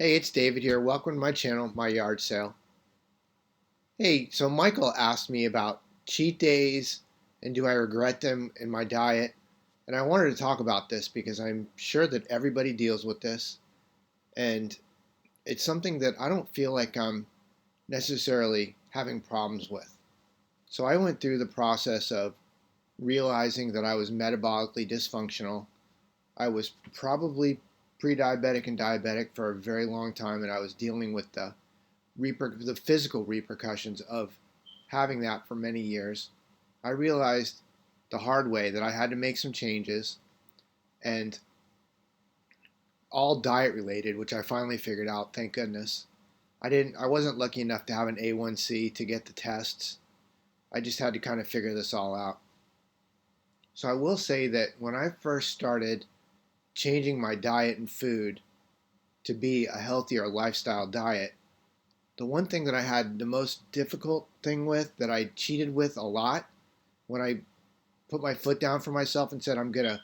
Hey, it's David here. Welcome to my channel, My Yard Sale. Hey, so Michael asked me about cheat days and do I regret them in my diet? And I wanted to talk about this because I'm sure that everybody deals with this. And it's something that I don't feel like I'm necessarily having problems with. So I went through the process of realizing that I was metabolically dysfunctional. I was probably pre-diabetic and diabetic for a very long time, and I was dealing with the physical repercussions of having that for many years. I realized the hard way that I had to make some changes, and all diet related, which I finally figured out, thank goodness. I wasn't lucky enough to have an A1C to get the tests. I just had to kind of figure this all out. So I will say that when I first started changing my diet and food to be a healthier lifestyle diet, the one thing that I had the most difficult thing with, that I cheated with a lot, when I put my foot down for myself and said I'm going to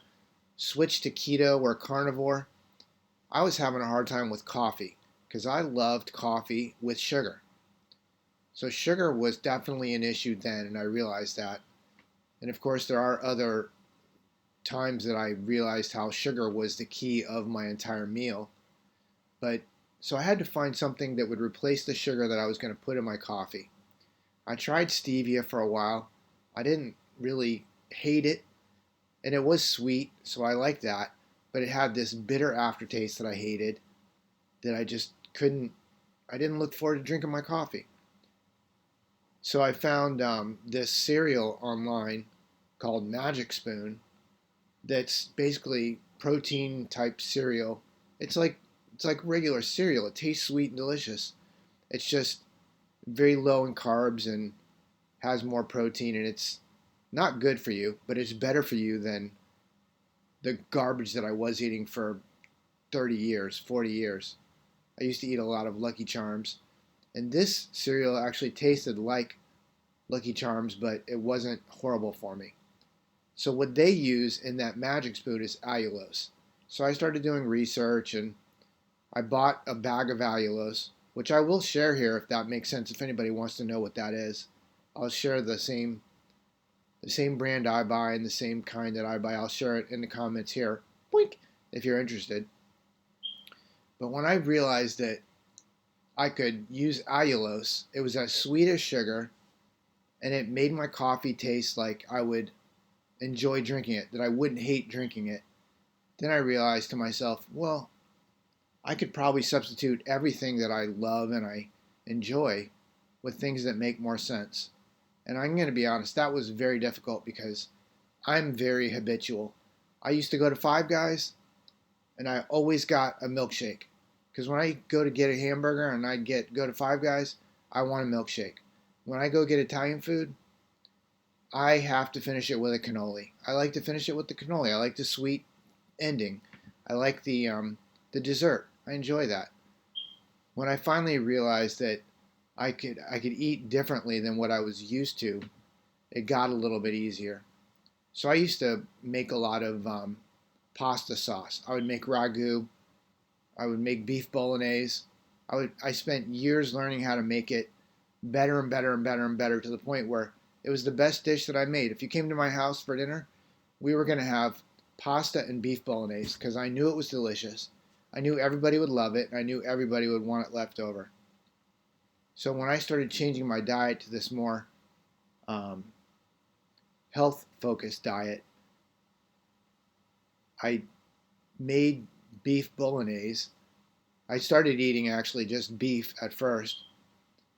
switch to keto or carnivore, I was having a hard time with coffee because I loved coffee with sugar. So sugar was definitely an issue then, and I realized that. And of course, there are other times that I realized how sugar was the key of my entire meal. But so I had to find something that would replace the sugar that I was going to put in my coffee. I tried stevia for a while. I didn't really hate it, and it was sweet, so I liked that. But it had this bitter aftertaste that I hated, that I just couldn't. I didn't look forward to drinking my coffee. So I found this cereal online called Magic Spoon. That's basically protein type cereal. It's like it's like regular cereal. It tastes sweet and delicious. It's just very low in carbs and has more protein, and it's not good for you, but it's better for you than the garbage that I was eating for 30 years, 40 years. I used to eat a lot of Lucky Charms, and this cereal actually tasted like Lucky Charms, but it wasn't horrible for me. So what they use in that Magic Spoon is allulose. So I started doing research, and I bought a bag of allulose, which I will share here if that makes sense. If anybody wants to know what that is, I'll share the same brand I buy and the same kind that I buy. I'll share it in the comments here, boink, if you're interested. But when I realized that I could use allulose, it was as sweet as sugar, and it made my coffee taste like I would enjoy drinking it, that I wouldn't hate drinking it. Then I realized to myself, well, I could probably substitute everything that I love and I enjoy with things that make more sense. And I'm going to be honest, that was very difficult because I'm very habitual. I used to go to Five Guys and I always got a milkshake. Because when I go to get a hamburger and go to Five Guys, I want a milkshake. When I go get Italian food, I have to finish it with a cannoli. I like to finish it with the cannoli. I like the sweet ending. I like the dessert. I enjoy that. When I finally realized that I could eat differently than what I was used to, it got a little bit easier. So I used to make a lot of pasta sauce. I would make ragu. I would make beef bolognese. I spent years learning how to make it better and better and better and better to the point where it was the best dish that I made. If you came to my house for dinner, we were going to have pasta and beef bolognese because I knew it was delicious. I knew everybody would love it, and I knew everybody would want it left over. So when I started changing my diet to this more um, health-focused diet, I made beef bolognese. I started eating actually just beef at first,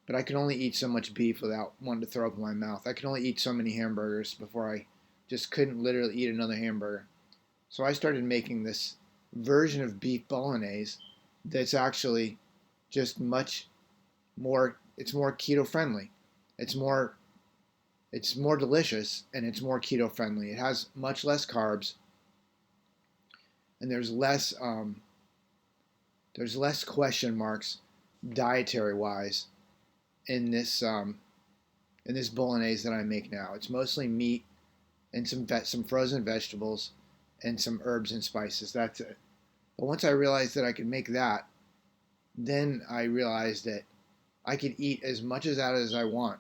but I could only eat so much beef without wanting to throw up in my mouth. I could only eat so many hamburgers before I just couldn't literally eat another hamburger. So I started making this version of beef bolognese that's actually just much more, it's more keto friendly. It's more it's more delicious and it's more keto friendly. It has much less carbs, and there's less question marks dietary wise in this bolognese that I make now. It's mostly meat and some frozen vegetables and some herbs and spices. That's it. But once I realized that I could make that, then I realized that I could eat as much of that as I want.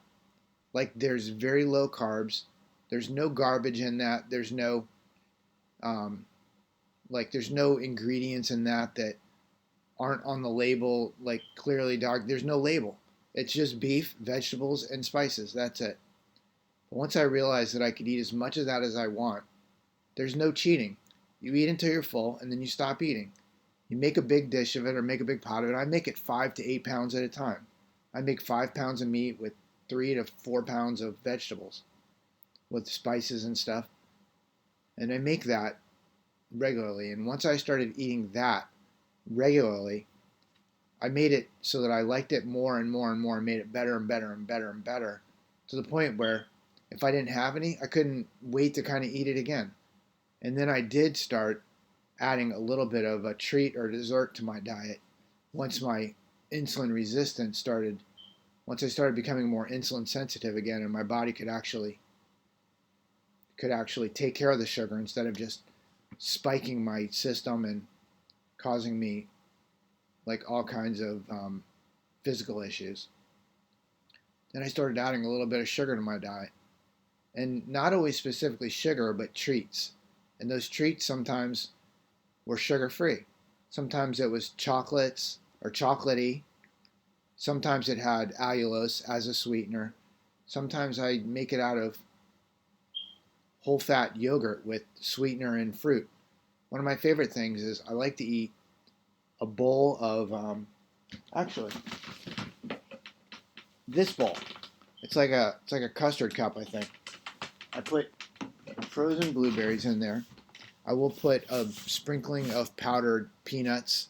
Like there's very low carbs. There's no garbage in that. Um, there's no ingredients in that aren't on the label, like clearly dark. There's no label. It's just beef, vegetables, and spices. That's it. But once I realized that I could eat as much of that as I want, there's no cheating. You eat until you're full, and then you stop eating. You make a big dish of it or make a big pot of it. I make it 5 to 8 pounds at a time. I make 5 pounds of meat with 3 to 4 pounds of vegetables with spices and stuff. And I make that regularly. And once I started eating that regularly, I made it so that I liked it more and more and more and made it better and better and better and better to the point where if I didn't have any, I couldn't wait to kind of eat it again. And then I did start adding a little bit of a treat or dessert to my diet once my insulin resistance started, once I started becoming more insulin sensitive again and my body could actually take care of the sugar instead of just spiking my system and causing me like all kinds of physical issues. Then I started adding a little bit of sugar to my diet, and not always specifically sugar, but treats. And those treats sometimes were sugar free. Sometimes it was chocolates or chocolatey. Sometimes it had allulose as a sweetener. Sometimes I make it out of whole fat yogurt with sweetener and fruit. One of my favorite things is I like to eat a bowl of, actually, this bowl. It's like a custard cup, I think. I put frozen blueberries in there. I will put a sprinkling of powdered peanuts,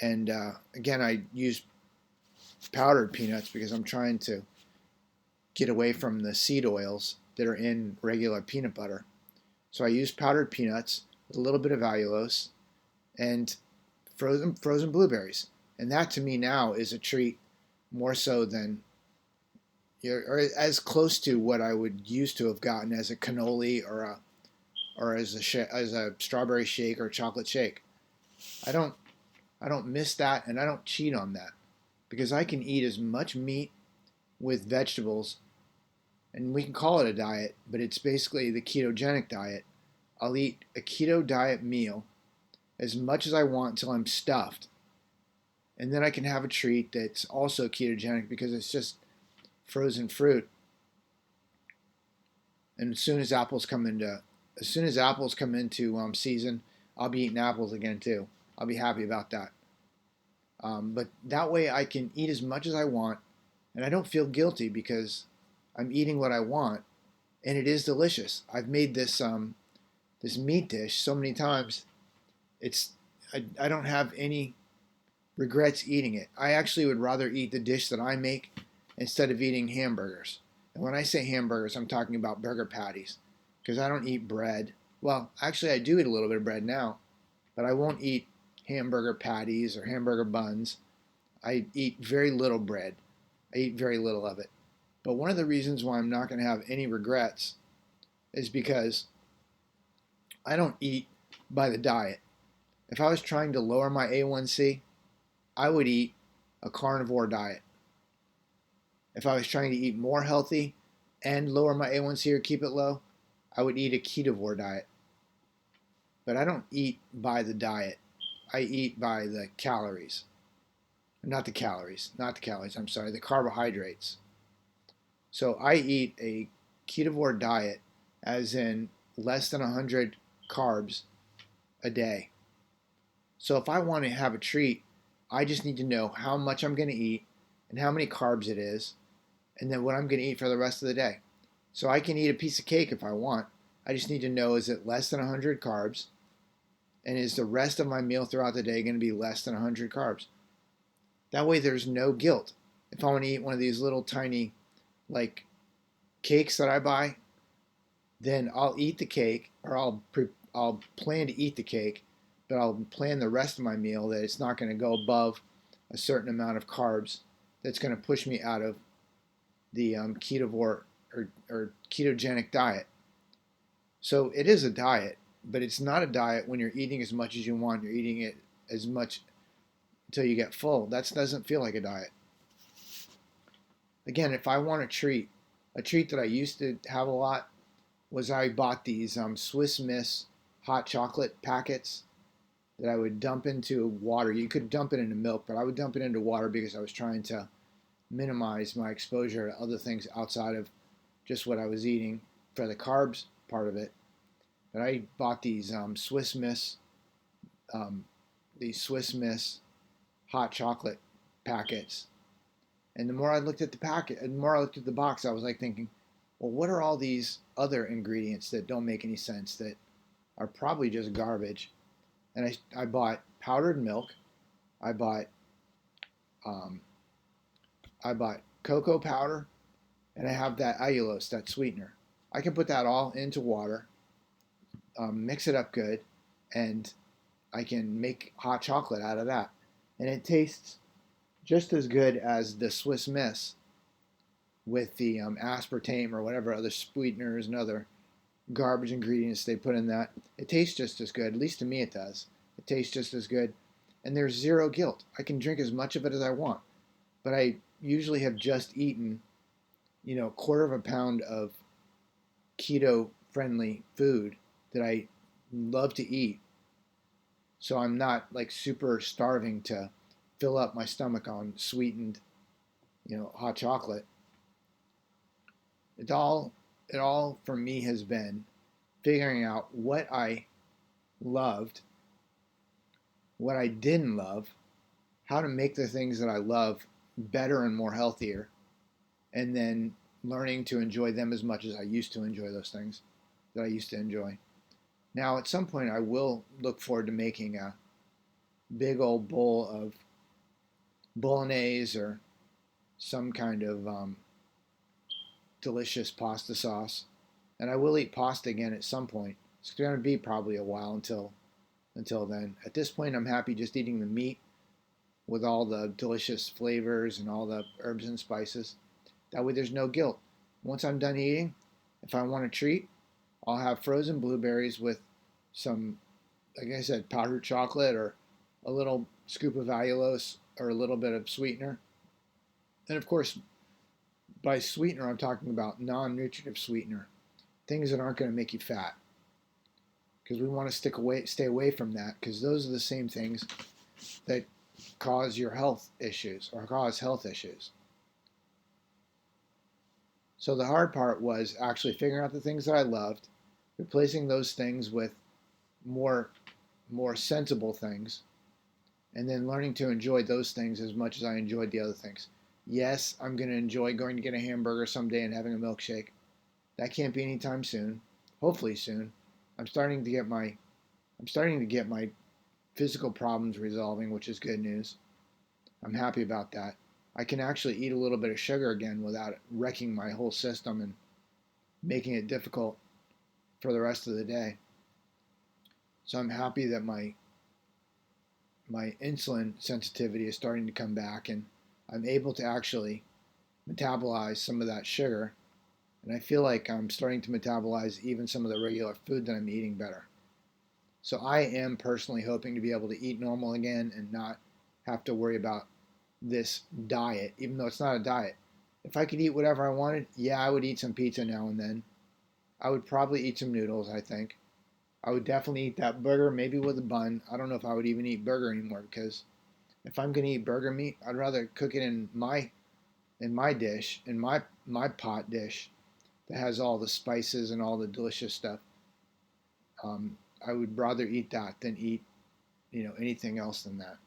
and again, I use powdered peanuts because I'm trying to get away from the seed oils that are in regular peanut butter. So I use powdered peanuts with a little bit of allulose and frozen blueberries, and that to me now is a treat more so than, or as close to what I would used to have gotten as a cannoli or as a strawberry shake or chocolate shake. I don't I don't miss that, and I don't cheat on that because I can eat as much meat with vegetables, and we can call it a diet, but it's basically the ketogenic diet. I'll eat a keto diet meal as much as I want until I'm stuffed, and then I can have a treat that's also ketogenic because it's just frozen fruit. And as soon as apples come into season, I'll be eating apples again too. I'll be happy about that. But that way I can eat as much as I want, and I don't feel guilty because I'm eating what I want, and it is delicious. I've made this meat dish so many times. It's I don't have any regrets eating it. I actually would rather eat the dish that I make instead of eating hamburgers. And when I say hamburgers, I'm talking about burger patties because I don't eat bread. Well, actually, I do eat a little bit of bread now, but I won't eat hamburger patties or hamburger buns. I eat very little bread. I eat very little of it. But one of the reasons why I'm not going to have any regrets is because I don't eat by the diet. If I was trying to lower my A1C, I would eat a carnivore diet. If I was trying to eat more healthy and lower my A1C or keep it low, I would eat a ketovore diet. But I don't eat by the diet. I eat by the calories. Not the calories, I'm sorry, the carbohydrates. So I eat a ketovore diet, as in less than 100 carbs a day. So if I want to have a treat, I just need to know how much I'm going to eat and how many carbs it is, and then what I'm going to eat for the rest of the day. So I can eat a piece of cake if I want. I just need to know, is it less than 100 carbs? And is the rest of my meal throughout the day going to be less than 100 carbs? That way there's no guilt. If I want to eat one of these little tiny like cakes that I buy, then I'll eat the cake, or I'll plan to eat the cake, but I'll plan the rest of my meal that it's not going to go above a certain amount of carbs that's going to push me out of the ketovore or ketogenic diet. So it is a diet, but it's not a diet when you're eating as much as you want. You're eating it as much until you get full. That doesn't feel like a diet. Again, if I want a treat that I used to have a lot was I bought these Swiss Miss hot chocolate packets that I would dump into water. You could dump it into milk, but I would dump it into water because I was trying to minimize my exposure to other things outside of just what I was eating for the carbs part of it. But I bought um, these Swiss Miss hot chocolate packets, and the more I looked at the packet, and the more I looked at the box, I was like thinking, well, what are all these other ingredients that don't make any sense that are probably just garbage? And I bought powdered milk. I bought um, I bought cocoa powder, and I have that allulose, that sweetener. I can put that all into water, mix it up good, and I can make hot chocolate out of that. And it tastes just as good as the Swiss Miss with the aspartame or whatever other sweeteners and other garbage ingredients they put in that. It tastes just as good. At least to me, it does. It tastes just as good. And there's zero guilt. I can drink as much of it as I want. But I usually have just eaten, a quarter of a pound of keto friendly food that I love to eat. So I'm not like super starving to fill up my stomach on sweetened, hot chocolate. It all for me has been figuring out what I loved, what I didn't love, how to make the things that I love better and more healthier, and then learning to enjoy them as much as I used to enjoy those things that I used to enjoy. Now, at some point, I will look forward to making a big old bowl of bolognese or some kind of delicious pasta sauce, and I will eat pasta again at some point. It's going to be probably a while until then. At this point, I'm happy just eating the meat with all the delicious flavors and all the herbs and spices. That way, there's no guilt. Once I'm done eating, if I want a treat, I'll have frozen blueberries with some, like I said, powdered chocolate or a little scoop of allulose or a little bit of sweetener. And of course, by sweetener, I'm talking about non-nutritive sweetener, things that aren't going to make you fat, because we want to stay away from that, because those are the same things that cause your health issues or cause health issues. So the hard part was actually figuring out the things that I loved, replacing those things with more more sensible things, and then learning to enjoy those things as much as I enjoyed the other things. Yes, I'm going to enjoy going to get a hamburger someday and having a milkshake. That can't be anytime soon. Hopefully soon. I'm starting to get my physical problems resolving, which is good news. I'm happy about that. I can actually eat a little bit of sugar again without wrecking my whole system and making it difficult for the rest of the day. So I'm happy that my insulin sensitivity is starting to come back, and I'm able to actually metabolize some of that sugar, and I feel like I'm starting to metabolize even some of the regular food that I'm eating better. So I am personally hoping to be able to eat normal again and not have to worry about this diet, even though it's not a diet. If I could eat whatever I wanted, yeah, I would eat some pizza now and then. I would probably eat some noodles, I think. I would definitely eat that burger, maybe with a bun. I don't know if I would even eat burger anymore, because if I'm going to eat burger meat, I'd rather cook it in my dish, in my pot dish that has all the spices and all the delicious stuff. I would rather eat that than eat, anything else than that.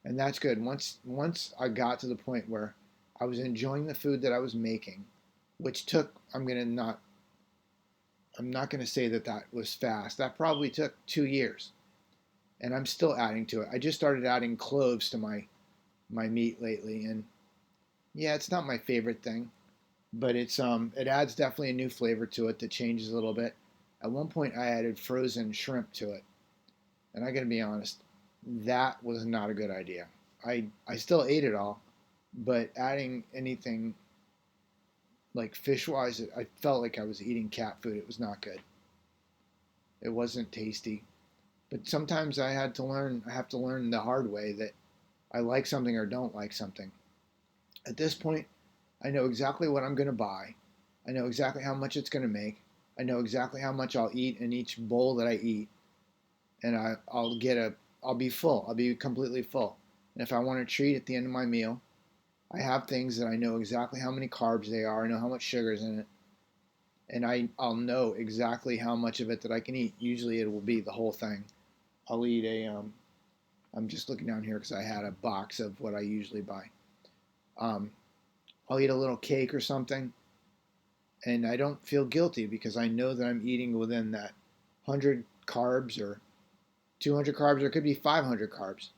And that's good. Once I got to the point where I was enjoying the food that I was making, which took I'm not going to say that that was fast. That probably took 2 years, and I'm still adding to it. I just started adding cloves to my meat lately, and yeah, it's not my favorite thing, but it adds definitely a new flavor to it that changes a little bit. At one point, I added frozen shrimp to it, and I got to be honest, that was not a good idea. I still ate it all, but adding anything like fish wise, I felt like I was eating cat food. It was not good. It wasn't tasty. But sometimes I have to learn the hard way that I like something or don't like something. At this point, I know exactly what I'm going to buy. I know exactly how much it's going to make. I know exactly how much I'll eat in each bowl that I eat, and I'll be full. I'll be completely full. And if I want to treat at the end of my meal, I have things that I know exactly how many carbs they are. I know how much sugar's in it, and I'll know exactly how much of it that I can eat. Usually, it will be the whole thing. I'll eat a. I'm just looking down here because I had a box of what I usually buy. Um, I'll eat a little cake or something, and I don't feel guilty because I know that I'm eating within that 100 carbs or 200 carbs, or it could be 500 carbs.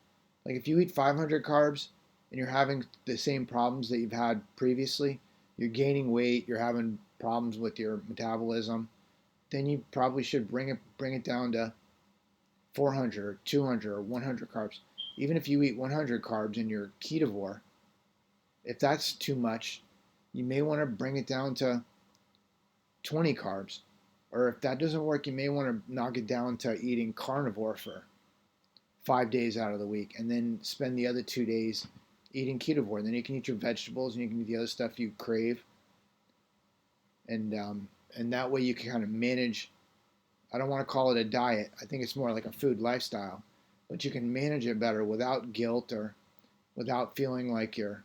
Like if you eat 500 carbs and you're having the same problems that you've had previously, you're gaining weight, you're having problems with your metabolism, then you probably should bring it down to 400 or 200 or 100 carbs. Even if you eat 100 carbs and you're ketovore, if that's too much, you may want to bring it down to 20 carbs. Or if that doesn't work, you may want to knock it down to eating carnivore for 5 days out of the week and then spend the other 2 days eating ketovore. And then you can eat your vegetables and you can eat the other stuff you crave. And that way you can kind of manage. I don't want to call it a diet. I think it's more like a food lifestyle. But you can manage it better without guilt or without feeling like you're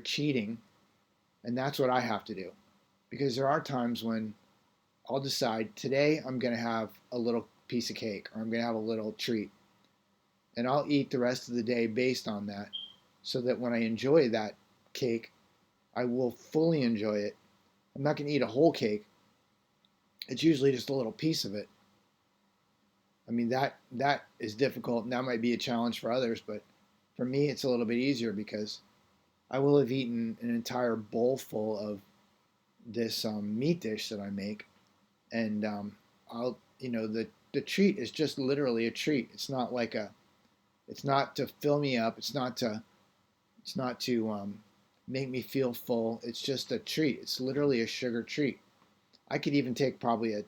cheating. And that's what I have to do. Because there are times when I'll decide today I'm going to have a little piece of cake or I'm going to have a little treat. And I'll eat the rest of the day based on that so that when I enjoy that cake, I will fully enjoy it. I'm not going to eat a whole cake. It's usually just a little piece of it. I mean, that is difficult and that might be a challenge for others, but for me, it's a little bit easier because I will have eaten an entire bowl full of this meat dish that I make, and I'll, the treat is just literally a treat. It's not to fill me up. It's not to make me feel full. It's just a treat. It's literally a sugar treat. I could even take probably a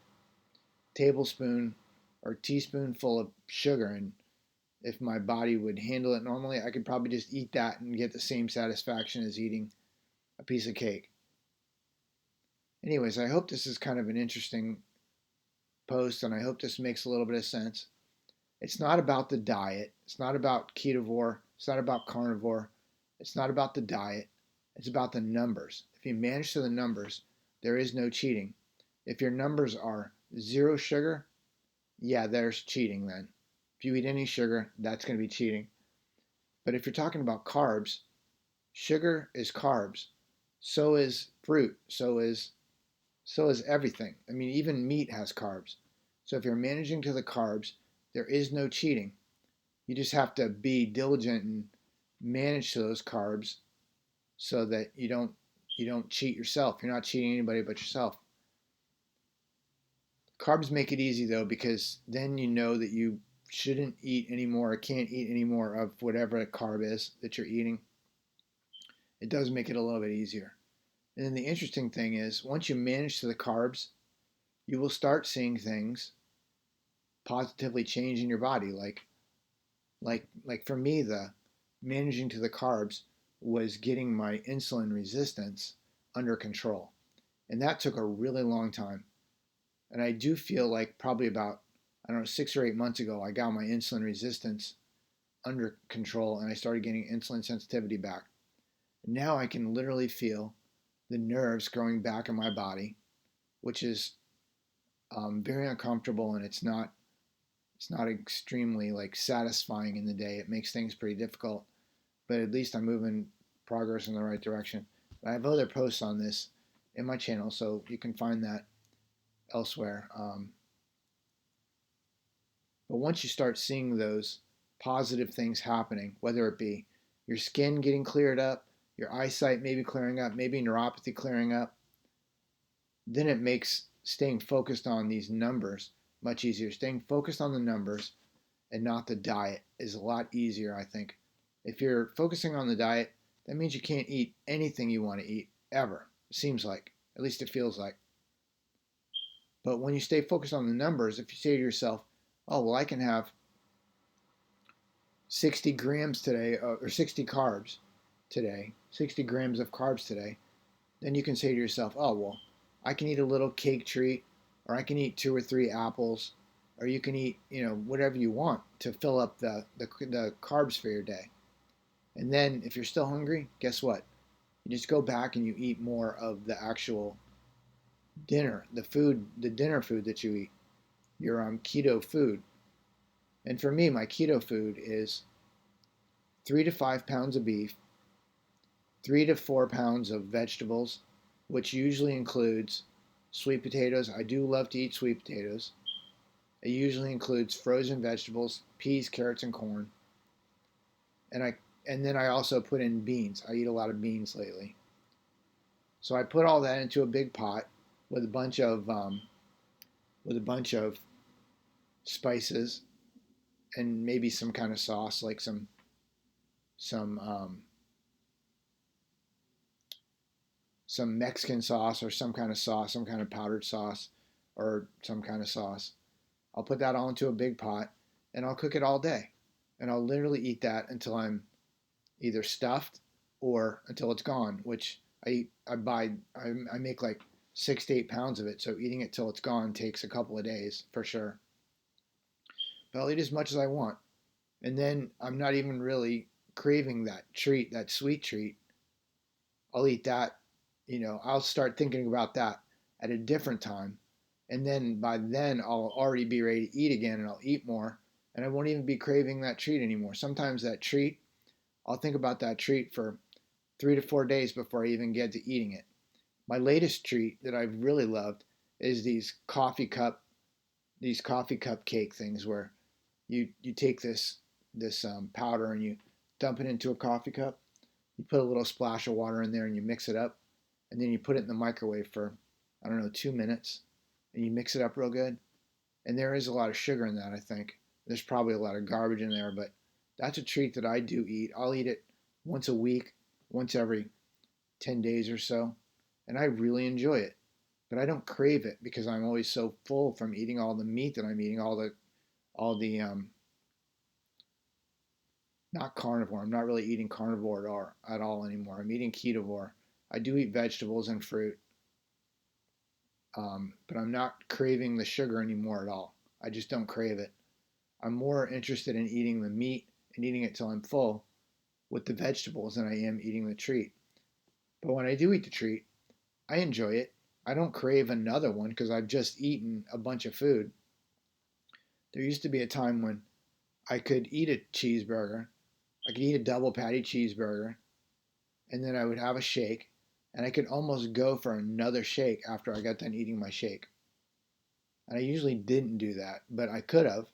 tablespoon or teaspoonful of sugar, and if my body would handle it normally, I could probably just eat that and get the same satisfaction as eating a piece of cake. Anyways, I hope this is kind of an interesting post, and I hope this makes a little bit of sense. It's not about the diet. It's not about ketovore. It's not about carnivore. It's not about the diet. It's about the numbers. If you manage to the numbers, there is no cheating. If your numbers are zero sugar, yeah, there's cheating then. If you eat any sugar, that's going to be cheating. But if you're talking about carbs, sugar is carbs. So is fruit. So is everything. I mean, even meat has carbs. So if you're managing to the carbs, there is no cheating. You just have to be diligent and manage to those carbs so that you don't cheat yourself. You're not cheating anybody but yourself. Carbs make it easy though because then you know that you shouldn't eat anymore or can't eat any more of whatever the carb is that you're eating. It does make it a little bit easier. And then the interesting thing is once you manage to the carbs, you will start seeing things positively change in your body. Like for me, the managing to the carbs was getting my insulin resistance under control. And that took a really long time. And I do feel like probably about, I don't know, 6 or 8 months ago, I got my insulin resistance under control and I started getting insulin sensitivity back. Now I can literally feel the nerves growing back in my body, which is very uncomfortable, and it's not extremely like satisfying in the day. It makes things pretty difficult, but at least I'm moving progress in the right direction. I have other posts on this in my channel, so you can find that elsewhere. But once you start seeing those positive things happening, whether it be your skin getting cleared up, your eyesight maybe clearing up, maybe neuropathy clearing up, then it makes staying focused on these numbers much easier. Staying focused on the numbers and not the diet is a lot easier, I think. If you're focusing on the diet, that means you can't eat anything you want to eat ever. It seems like, at least it feels like. But when you stay focused on the numbers, if you say to yourself, oh, well, I can have 60 grams today, or 60 carbs today, 60 grams of carbs today, then you can say to yourself, oh, well, I can eat a little cake treat, or I can eat 2 or 3 apples, or you can eat, whatever you want to fill up the carbs for your day. And then if you're still hungry, guess what? You just go back and you eat more of the actual dinner, the dinner food that you eat, your keto food. And for me, my keto food is 3 to 5 pounds of beef, 3 to 4 pounds of vegetables, which usually includes sweet potatoes. I do love to eat sweet potatoes. It usually includes frozen vegetables, peas, carrots, and corn. And I and then I also put in beans. I eat a lot of beans lately. So I put all that into a big pot with a bunch of spices and maybe some kind of sauce, like some some Mexican sauce or some kind of sauce, some kind of powdered sauce or some kind of sauce. I'll put that all into a big pot and I'll cook it all day. And I'll literally eat that until I'm either stuffed or until it's gone, which I make like 6 to 8 pounds of it. So eating it till it's gone takes a couple of days for sure. But I'll eat as much as I want. And then I'm not even really craving that treat, that sweet treat. I'll eat that, I'll start thinking about that at a different time. And then by then, I'll already be ready to eat again and I'll eat more. And I won't even be craving that treat anymore. Sometimes that treat, I'll think about that treat for 3 to 4 days before I even get to eating it. My latest treat that I've really loved is these coffee cup cake things where you take this powder and you dump it into a coffee cup. You put a little splash of water in there and you mix it up, and then you put it in the microwave for, I don't know, 2 minutes, and you mix it up real good. And there is a lot of sugar in that, I think. There's probably a lot of garbage in there, but that's a treat that I do eat. I'll eat it once a week, once every 10 days or so, and I really enjoy it. But I don't crave it because I'm always so full from eating all the meat that I'm eating, all the not carnivore. I'm not really eating carnivore at all anymore. I'm eating ketovore. I do eat vegetables and fruit, but I'm not craving the sugar anymore at all. I just don't crave it. I'm more interested in eating the meat and eating it till I'm full with the vegetables than I am eating the treat. But when I do eat the treat, I enjoy it. I don't crave another one because I've just eaten a bunch of food. There used to be a time when I could eat a cheeseburger, I could eat a double patty cheeseburger, and then I would have a shake, and I could almost go for another shake after I got done eating my shake. And I usually didn't do that, but I could have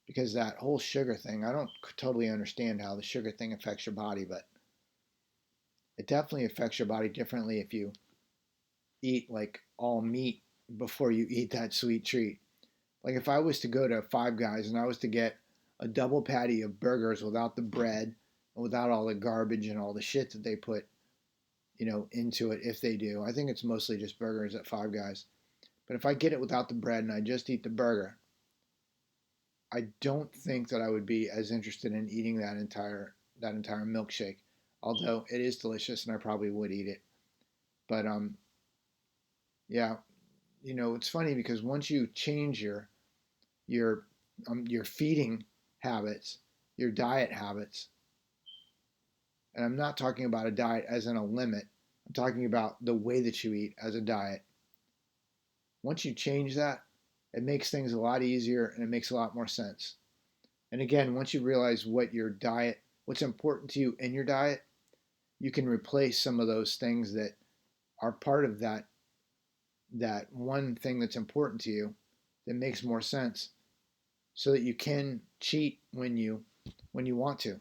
because that whole sugar thing, I don't totally understand how the sugar thing affects your body, but it definitely affects your body differently if you eat like all meat before you eat that sweet treat. Like if I was to go to Five Guys and I was to get a double patty of burgers without the bread and without all the garbage and all the shit that they put, into it, if they do. I think it's mostly just burgers at Five Guys. But if I get it without the bread and I just eat the burger, I don't think that I would be as interested in eating that entire milkshake. Although it is delicious and I probably would eat it. But yeah, it's funny because once you change your your feeding habits, your diet habits, and I'm not talking about a diet as in a limit. I'm talking about the way that you eat as a diet. Once you change that, it makes things a lot easier and it makes a lot more sense. And again, once you realize what's important to you in your diet, you can replace some of those things that are part of that one thing that's important to you that makes more sense so that you can cheat when you want to.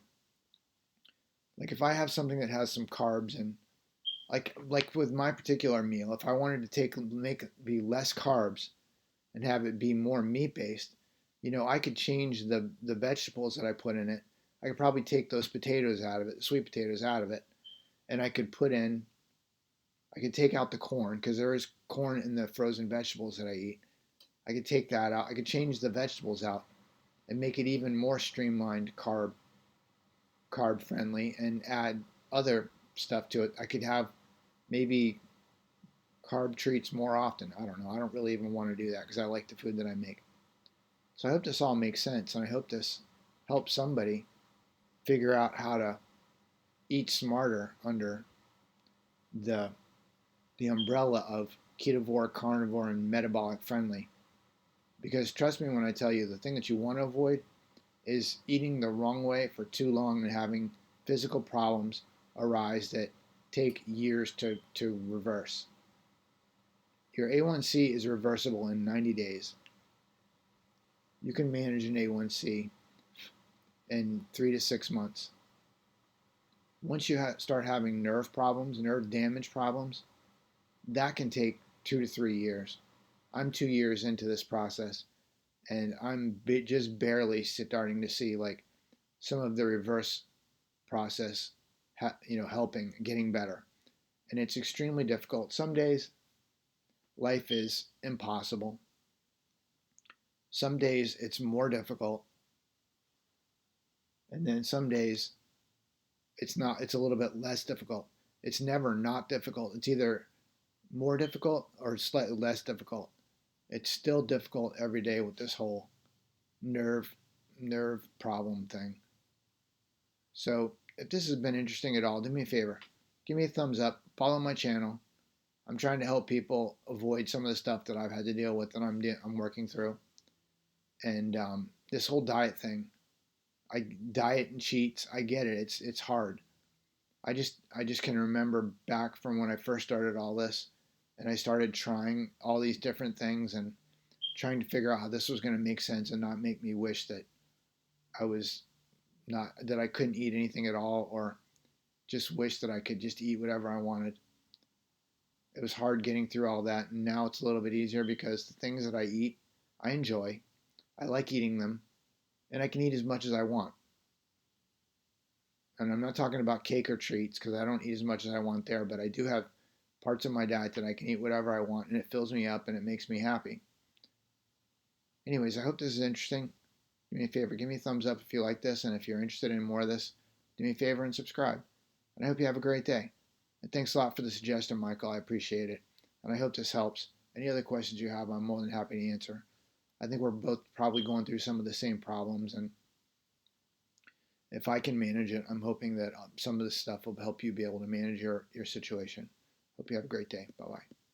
Like if I have something that has some carbs and like with my particular meal, if I wanted to make it be less carbs and have it be more meat based, I could change the vegetables that I put in it. I could probably take those potatoes out of it, the sweet potatoes out of it, and I could take out the corn because there is corn in the frozen vegetables that I eat. I could take that out. I could change the vegetables out and make it even more streamlined carb. carb friendly and add other stuff to it. I could have maybe carb treats more often. I don't know. I don't really even want to do that because I like the food that I make. So I hope this all makes sense, and I hope this helps somebody figure out how to eat smarter under the the umbrella of ketovore, carnivore, and metabolic friendly. Because trust me when I tell you, the thing that you want to avoid is eating the wrong way for too long and having physical problems arise that take years to reverse. Your A1C is reversible in 90 days. You can manage an A1C in 3 to 6 months. Once you start having nerve problems, nerve damage problems, that can take 2 to 3 years. I'm 2 years into this process, and I'm just barely starting to see like some of the reverse process, helping, getting better. And it's extremely difficult. Some days life is impossible. Some days it's more difficult, and then some days it's not. It's a little bit less difficult. It's never not difficult. It's either more difficult or slightly less difficult. It's still difficult every day with this whole nerve nerve problem thing. So if this has been interesting at all, do me a favor. Give me a thumbs up. Follow my channel. I'm trying to help people avoid some of the stuff that I've had to deal with that I'm working through. And this whole diet thing, I diet and cheats. I get it. It's hard. I just can remember back from when I first started all this, and I started trying all these different things and trying to figure out how this was going to make sense and not make me wish that I was not that I couldn't eat anything at all, or just wish that I could just eat whatever I wanted. It was hard getting through all that, and now it's a little bit easier because the things that I eat, I enjoy. I like eating them, and I can eat as much as I want. And I'm not talking about cake or treats because I don't eat as much as I want there, but I do have parts of my diet that I can eat whatever I want, and it fills me up and it makes me happy. Anyways, I hope this is interesting. Do me a favor, give me a thumbs up if you like this, and if you're interested in more of this, do me a favor and subscribe. And I hope you have a great day. And thanks a lot for the suggestion, Michael. I appreciate it. And I hope this helps. Any other questions you have, I'm more than happy to answer. I think we're both probably going through some of the same problems, and if I can manage it, I'm hoping that some of this stuff will help you be able to manage your situation. Hope you have a great day. Bye bye.